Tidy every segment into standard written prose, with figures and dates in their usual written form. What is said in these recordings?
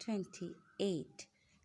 28,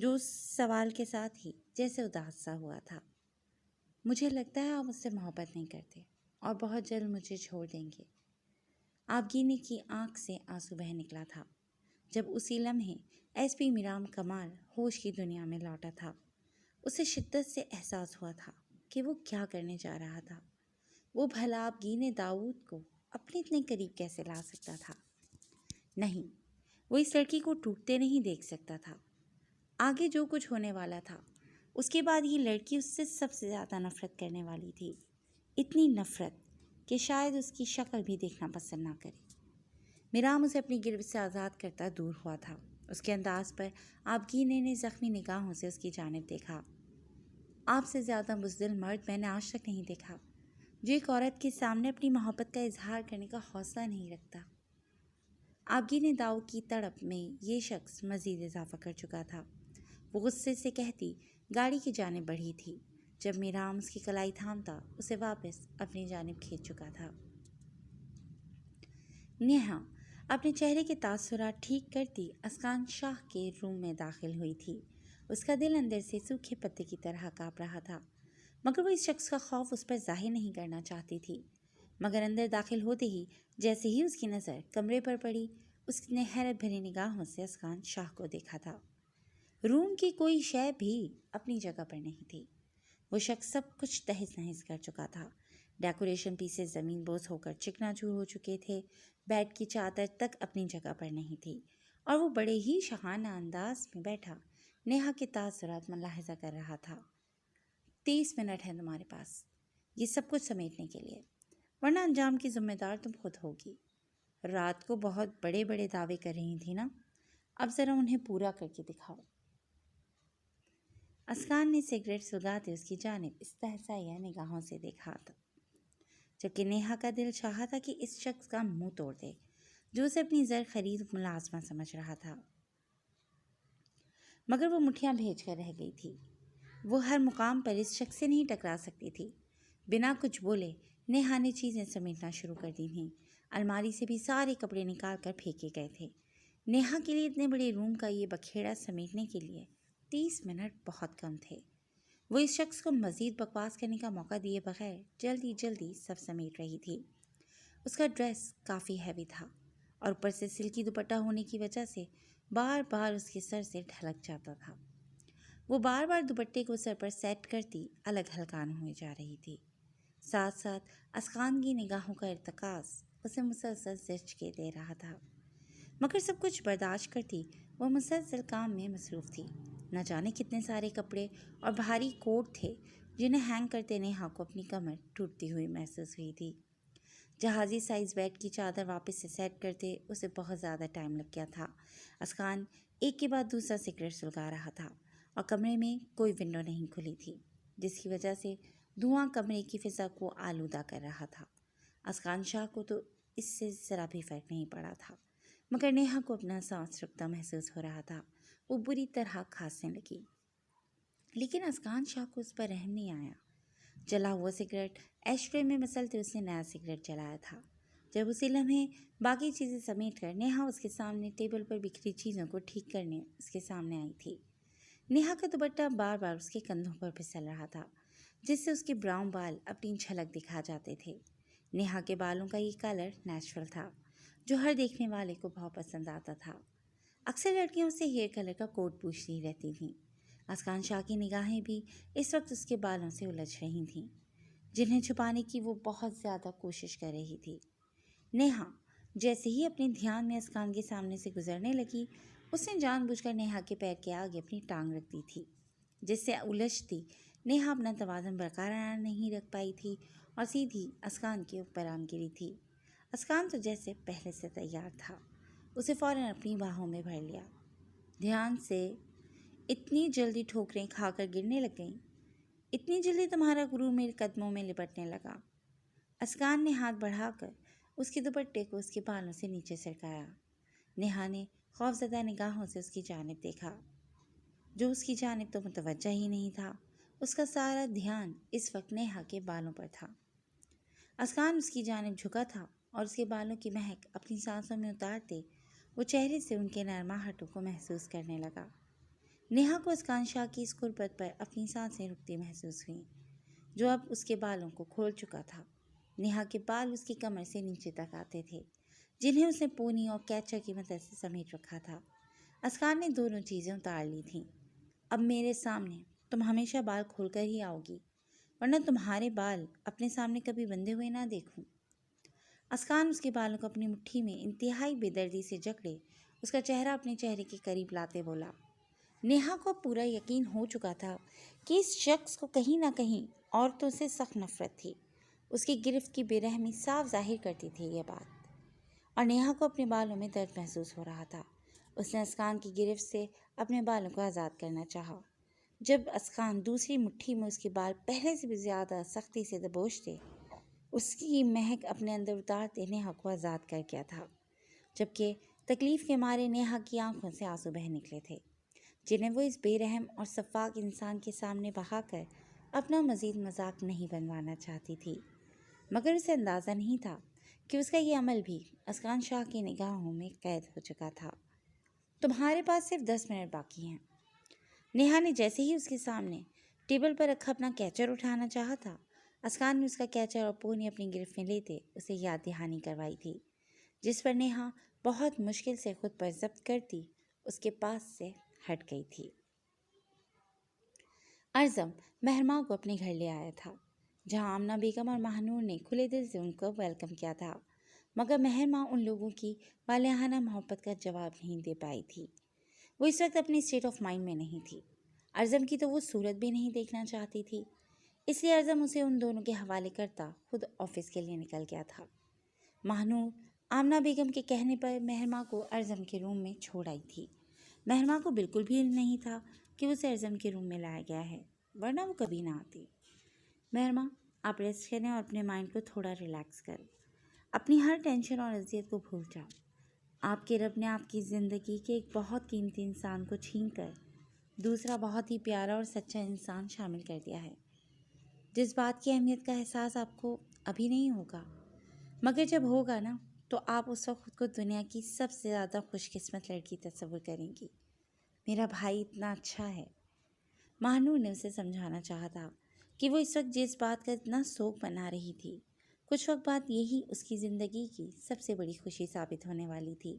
جو اس سوال کے ساتھ ہی جیسے اداس سا ہوا تھا۔ مجھے لگتا ہے آپ مجھ سے محبت نہیں کرتے اور بہت جلد مجھے چھوڑ دیں گے۔ آبگینی کی آنکھ سے آنسو بہہ نکلا تھا جب اسی لمحے ایس پی میرام کمال ہوش کی دنیا میں لوٹا تھا۔ اسے شدت سے احساس ہوا تھا کہ وہ کیا کرنے جا رہا تھا۔ وہ بھلا آبگینی داؤد کو اپنے اتنے قریب کیسے لا سکتا تھا؟ نہیں، وہ اس لڑکی کو ٹوٹتے نہیں دیکھ سکتا تھا۔ آگے جو کچھ ہونے والا تھا، اس کے بعد یہ لڑکی اس سے سب سے زیادہ نفرت کرنے والی تھی۔ اتنی نفرت کہ شاید اس کی شکل بھی دیکھنا پسند نہ کرے۔ میرام اسے اپنی گرفت سے آزاد کرتا دور ہوا تھا۔ اس کے انداز پر آبگینی نے زخمی نگاہوں سے اس کی جانب دیکھا۔ آپ سے زیادہ بزدل مرد میں نے آج تک نہیں دیکھا جو ایک عورت کے سامنے اپنی محبت کا اظہار کرنے کا حوصلہ نہیں رکھتا۔ آبگینی داؤد کی تڑپ میں یہ شخص مزید اضافہ کر چکا تھا۔ وہ غصے سے کہتی گاڑی کی جانب بڑھی تھی جب میرام اس کی کلائی تھامتا اسے واپس اپنی جانب کھینچ چکا تھا۔ نیہا اپنے چہرے کے تاثرات ٹھیک کرتی اسکان شاہ کے روم میں داخل ہوئی تھی۔ اس کا دل اندر سے سوکھے پتے کی طرح کانپ رہا تھا، مگر وہ اس شخص کا خوف اس پر ظاہر نہیں کرنا چاہتی تھی۔ مگر اندر داخل ہوتے ہی جیسے ہی اس کی نظر کمرے پر پڑی، اس نے حیرت بھری نگاہوں سے اسکان شاہ کو دیکھا تھا۔ روم کی کوئی شے بھی اپنی جگہ پر نہیں تھی۔ وہ شخص سب کچھ تہس نہس کر چکا تھا۔ ڈیکوریشن پیسز زمین بوس ہو کر چکنا چور ہو چکے تھے، بیڈ کی چادر تک اپنی جگہ پر نہیں تھی، اور وہ بڑے ہی شاہانہ انداز میں بیٹھا نیہا کے تاثرات ملاحظہ کر رہا تھا۔ 30 منٹ ہیں تمہارے پاس یہ سب کچھ سمیٹنے کے لیے، ورنہ انجام کی ذمہ دار تم خود ہوگی۔ رات کو بہت بڑے بڑے دعوے کر رہی تھی نا، اب ذرا انہیں پورا کر کے دکھاؤ۔ اسکان نے سگریٹ سلگاتے اس کی جانب استحسائیہ نگاہوں سے دیکھا تھا، جبکہ نیہا کا دل چاہا تھا کہ اس شخص کا منہ توڑ دے جو اسے اپنی زر خرید ملازمہ سمجھ رہا تھا، مگر وہ مٹھیاں بھیج کر رہ گئی تھی۔ وہ ہر مقام پر اس شخص سے نہیں ٹکرا سکتی تھی۔ بنا کچھ بولے نیہا نے چیزیں سمیٹنا شروع کر دی تھیں۔ الماری سے بھی سارے کپڑے نکال کر پھینکے گئے تھے۔ نیہا کے لیے اتنے بڑے روم کا یہ بکھیڑا سمیٹنے کے لیے 30 منٹ بہت کم تھے۔ وہ اس شخص کو مزید بکواس کرنے کا موقع دیے بغیر جلدی جلدی سب سمیٹ رہی تھی۔ اس کا ڈریس کافی ہیوی تھا اور اوپر سے سلکی دوپٹہ ہونے کی وجہ سے بار بار اس کے سر سے ڈھلک جاتا تھا۔ وہ بار بار دوپٹے کو سر پر سیٹ کرتی الگ ہلکان ہوئے جا رہی تھی۔ ساتھ ساتھ اسکان کی نگاہوں کا ارتکاز اسے مسلسل زچگی دے رہا تھا، مگر سب کچھ برداشت کرتی وہ مسلسل کام میں مصروف تھی۔ نہ جانے کتنے سارے کپڑے اور بھاری کوٹ تھے جنہیں ہینگ کرتے نیہا کو اپنی کمر ٹوٹتی ہوئی محسوس ہوئی تھی۔ جہازی سائز بیڈ کی چادر واپس سے سیٹ کرتے اسے بہت زیادہ ٹائم لگ گیا تھا۔ اسکان ایک کے بعد دوسرا سگریٹ سلگا رہا تھا اور کمرے میں کوئی ونڈو نہیں کھلی تھی، جس کی وجہ سے دھواں کمرے کی فضا کو آلودہ کر رہا تھا۔ اسکان شاہ کو تو اس سے ذرا بھی فرق نہیں پڑا تھا، مگر نیہا کو اپنا سانس رکتا محسوس ہو رہا تھا۔ وہ بری طرح کھانسنے لگی، لیکن اسکان شاہ کو اس پر رحم نہیں آیا۔ جلا ہوا سگریٹ ایش ٹرے میں مسلتے اس نے نیا سگریٹ جلایا تھا۔ جب اسی لمحے باقی چیزیں سمیٹ کر نیہا اس کے سامنے ٹیبل پر بکھری چیزوں کو ٹھیک کرنے اس کے سامنے آئی تھی، نیہا کا دوپٹہ بار بار اس کے کندھوں پر پھسل رہا تھا، جس سے اس کے براؤن بال اپنی جھلک دکھا جاتے تھے۔ نیہا کے بالوں کا یہ کلر نیچرل تھا جو ہر دیکھنے والے کو بہت پسند آتا تھا۔ اکثر لڑکیوں سے ہیئر کلر کا کوٹ پوچھتی رہتی تھیں۔ اسکان شاہ کی نگاہیں بھی اس وقت اس کے بالوں سے الجھ رہی تھیں، جنہیں چھپانے کی وہ بہت زیادہ کوشش کر رہی تھی۔ نیہا جیسے ہی اپنے دھیان میں اسکان کے سامنے سے گزرنے لگی، اس نے جان بوجھ کر نیہا کے پیر کے آگے اپنی ٹانگ رکھ دی تھی، جس سے الجھتی نیہا اپنا توازن برقرار نہیں رکھ پائی تھی اور سیدھی اسکان کے اوپر آن گری تھی۔ اسکان تو جیسے پہلے سے تیار تھا، اسے فوراً اپنی باہوں میں بھر لیا۔ دھیان سے، اتنی جلدی ٹھوکریں کھا کر گرنے لگ گئیں، اتنی جلدی تمہارا غرور میرے قدموں میں لپٹنے لگا۔ اسکان نے ہاتھ بڑھا کر اس کے دوپٹے کو اس کے بالوں سے نیچے سرکایا۔ نیہا نے خوفزدہ نگاہوں سے اس کی جانب دیکھا، جو اس کی جانب تو متوجہ ہی نہیں تھا۔ اس کا سارا دھیان اس وقت نیہا کے بالوں پر تھا۔ اسکان اس کی جانب جھکا تھا اور اس کے بالوں کی مہک اپنی سانسوں میں اتارتے وہ چہرے سے ان کے نرماہٹوں کو محسوس کرنے لگا۔ نیہا کو اسکان شاہ کی اس قربت پر اپنی سانسیں رکتی محسوس ہوئیں، جو اب اس کے بالوں کو کھول چکا تھا۔ نیہا کے بال اس کی کمر سے نیچے تک آتے تھے، جنہیں اس نے پونی اور کیچر کی مدد سے سمیٹ رکھا تھا۔ اسکان نے دونوں چیزیں اتار لی تھیں۔ اب میرے سامنے تم ہمیشہ بال کھول کر ہی آؤ گی، ورنہ تمہارے بال اپنے سامنے کبھی بندھے ہوئے نہ دیکھوں۔ اسکان اس کے بالوں کو اپنی مٹھی میں انتہائی بے دردی سے جکڑے اس کا چہرہ اپنے چہرے کے قریب لاتے بولا۔ نیہا کو پورا یقین ہو چکا تھا کہ اس شخص کو کہیں نہ کہیں عورتوں سے سخت نفرت تھی۔ اس کی گرفت کی بے رحمی صاف ظاہر کرتی تھی یہ بات، اور نیہا کو اپنے بالوں میں درد محسوس ہو رہا تھا۔ اس نے اسکان کی گرفت سے اپنے بالوں کو آزاد کرنا چاہا۔ جب اسکان دوسری مٹھی میں اس کے بال پہلے سے بھی زیادہ سختی سے دبوچتے، اس کی مہک اپنے اندر اتارتے نیہا کو آزاد کر گیا تھا، جبکہ تکلیف کے مارے نیہا کی آنکھوں سے آنسو بہہ نکلے تھے، جنہیں وہ اس بے رحم اور سفاک انسان کے سامنے بہا کر اپنا مزید مذاق نہیں بنوانا چاہتی تھی۔ مگر اسے اندازہ نہیں تھا کہ اس کا یہ عمل بھی اسکان شاہ کی نگاہوں میں قید ہو چکا تھا۔ تمہارے پاس صرف 10 منٹ باقی ہیں۔ نیہا نے جیسے ہی اس کے سامنے ٹیبل پر رکھا اپنا کیچر اٹھانا چاہا تھا، اسکان نے اس کا کیچر اور پونی اپنی گرفت میں لیتے اسے یاد دہانی کروائی تھی، جس پر نیہا بہت مشکل سے خود پر ضبط کرتی اس کے پاس سے ہٹ گئی تھی۔ ارزم مہرماں کو اپنے گھر لے آیا تھا، جہاں آمنہ بیگم اور ماہنور نے کھلے دل سے ان کو ویلکم کیا تھا، مگر مہرماں ان لوگوں کی والہانہ محبت کا جواب نہیں دے پائی تھی۔ وہ اس وقت اپنی اسٹیٹ آف مائنڈ میں نہیں تھی۔ ارزم کی تو وہ صورت بھی نہیں دیکھنا چاہتی تھی، اس لیے ارزم اسے ان دونوں کے حوالے کرتا خود آفس کے لیے نکل گیا تھا۔ ماہنور آمنہ بیگم کے کہنے پر مہرماں کو ارزم کے روم میں چھوڑ آئی تھی۔ مہرماں کو بالکل بھی علم نہیں تھا کہ اسے ارزم کے روم میں لایا گیا ہے، ورنہ وہ کبھی نہ آتی۔ مہرماں، آپ ریسٹ کریں اور اپنے مائنڈ کو تھوڑا ریلیکس کریں۔ اپنی ہر ٹینشن اور اذیت کو بھول جاؤ۔ آپ کے رب نے آپ کی زندگی کے ایک بہت قیمتی انسان کو چھین کر دوسرا بہت ہی پیارا اور سچا انسان شامل کر دیا ہے، جس بات کی اہمیت کا احساس آپ کو ابھی نہیں ہوگا، مگر جب ہوگا نا تو آپ اس وقت خود کو دنیا کی سب سے زیادہ خوش قسمت لڑکی تصور کریں گی۔ میرا بھائی اتنا اچھا ہے۔ ماہنور نے اسے سمجھانا چاہا تھا کہ وہ اس وقت جس بات کا اتنا سوگ بنا رہی تھی، کچھ وقت بعد یہی اس کی زندگی کی سب سے بڑی خوشی ثابت ہونے والی تھی۔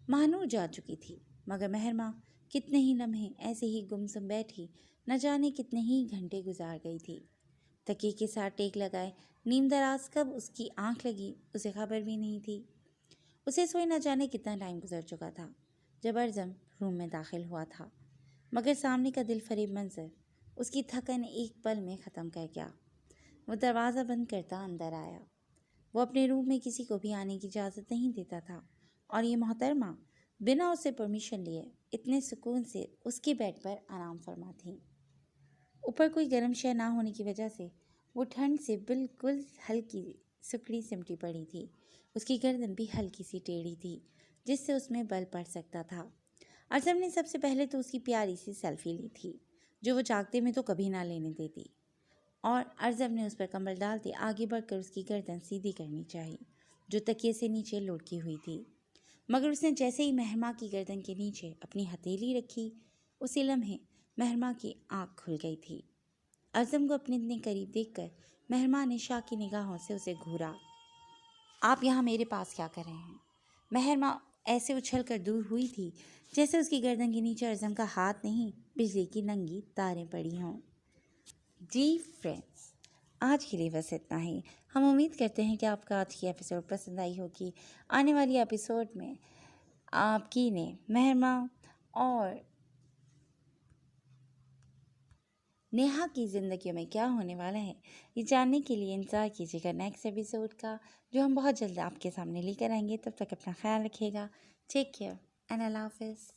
ماہنور جا چکی تھی، مگر مہرماں کتنے ہی لمحے ایسے ہی گمسم بیٹھی نہ جانے کتنے ہی گھنٹے گزار گئی تھی۔ تکیے کے ساتھ ٹیک لگائے نیم دراز کب اس کی آنکھ لگی اسے خبر بھی نہیں تھی۔ اسے سوئے نہ جانے کتنا ٹائم گزر چکا تھا جب ارزم روم میں داخل ہوا تھا، مگر سامنے کا دل فریب منظر اس کی تھکن ایک پل میں ختم کر گیا۔ وہ دروازہ بند کرتا اندر آیا۔ وہ اپنے روم میں کسی کو بھی آنے کی اجازت نہیں دیتا تھا، اور یہ محترمہ بنا اسے پرمیشن لیے اتنے سکون سے اس کے بیڈ پر آرام فرما تھیں۔ اوپر کوئی گرم شے نہ ہونے کی وجہ سے وہ ٹھنڈ سے بالکل ہلکی سکڑی سمٹی پڑی تھی۔ اس کی گردن بھی ہلکی سی ٹیڑھی تھی، جس سے اس میں بل پڑ سکتا تھا۔ ارزم نے سب سے پہلے تو اس کی پیاری سی سیلفی لی تھی، جو وہ جاگتے میں تو کبھی نہ لینے دیتی، اور ارزم نے اس پر کمبل ڈالتے آگے بڑھ کر اس کی گردن سیدھی کرنی چاہی، جو تکیے سے نیچے لڑکی ہوئی تھی۔ مگر اس نے جیسے ہی مہرماں کی گردن کے نیچے اپنی ہتھیلی رکھی، اسی لمحے مہرماں کی آنکھ کھل گئی تھی۔ ارزم کو اپنے اتنے قریب دیکھ کر مہرماں نے شاہ کی نگاہوں سے اسے گھورا۔ آپ یہاں میرے پاس کیا کر رہے ہیں؟ مہرماں ایسے اچھل کر دور ہوئی تھی جیسے اس کی گردن کے نیچے ارزم کا ہاتھ نہیں، بجلی کی ننگی تاریں پڑی ہوں۔ جی فرینڈز، آج کے لیے بس اتنا ہی۔ ہم امید کرتے ہیں کہ آپ کا آج کی ایپیسوڈ پسند آئی ہوگی۔ آنے والی ایپیسوڈ میں آپ کی نے مہرماں اور نیہا کی زندگیوں میں کیا ہونے والا ہے، یہ جاننے کے لیے انتظار کیجیے گا نیکسٹ ایپیسوڈ کا، جو ہم بہت جلد آپ کے سامنے لے کر آئیں گے۔ تب تک اپنا خیال رکھیے گا۔ ٹیک کیئر اینڈ اللہ حافظ۔